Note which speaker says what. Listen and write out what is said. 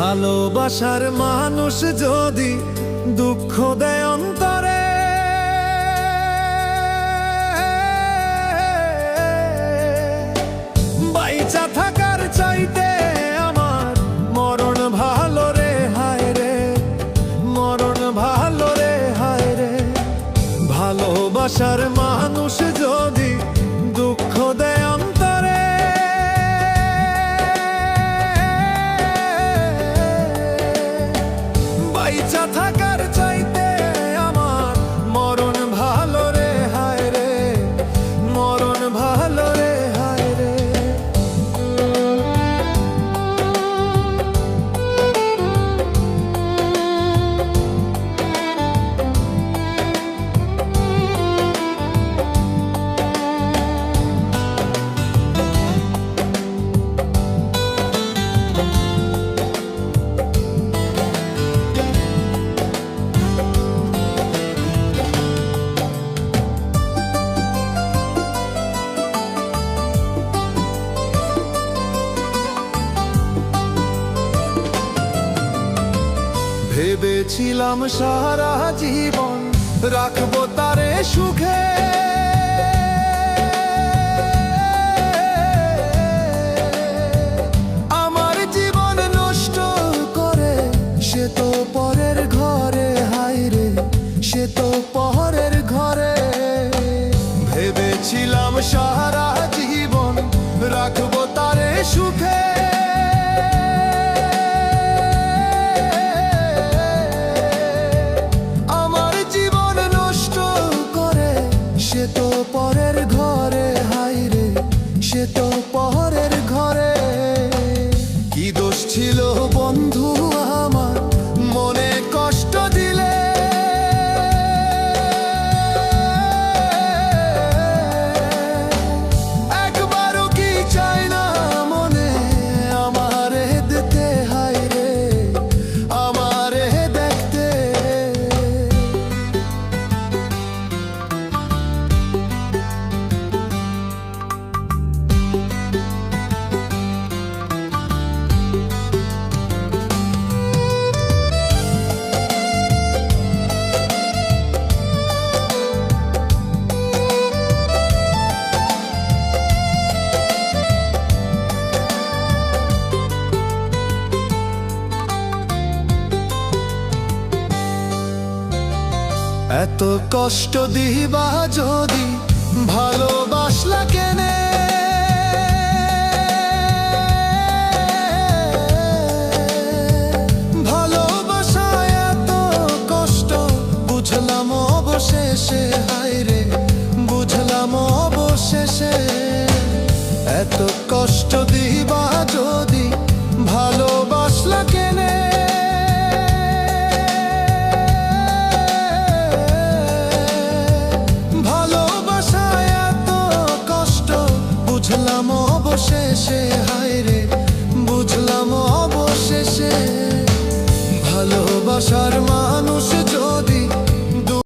Speaker 1: ভালোবাসার মানুষ যদি দুঃখ দেয় অন্তরে, বাইচা থাকার চাইতে আমার মরণ ভালো রে, হায় রে মরণ ভালো রে, হায় রে। ভালোবাসার মানুষ যদি দুঃখ দেয় অন্তরে, বাইচা থাকার চাইতে আমার মরণ ভালো রে, হায় রে মরণ ভালো রে, হায় রে। ভেবেছিলাম সারা জীবন রাখবো তারে সুখে, আমার জীবন নষ্ট করে সে তো পরের ঘরে, হায় রে সে তো পরের ঘরে। ভেবেছিলাম সারা জীবন রাখবো তারে সুখে, সে তো পরের ঘরে, হায় রে সে তো পরের ঘরে। কি দোষ ছিল বন্ধু আমার মনে কষ্ট দিলে, একবারও কি চাই না মনে আমারে দিতে, হায় রে আমারে দেখতে। এত কষ্ট দিবা যদি ভালোবাসলা কেনে, ভালোবাসায় এত কষ্ট বুঝলাম অবশেষে, হায় রে বুঝলাম অবশেষে। এত কষ্ট দিবা যদি ভালোবাসলা কেনে, বুঝলাম অবশেষে, হায় রে বুঝলাম অবশেষে। ভালোবাসার মানুষ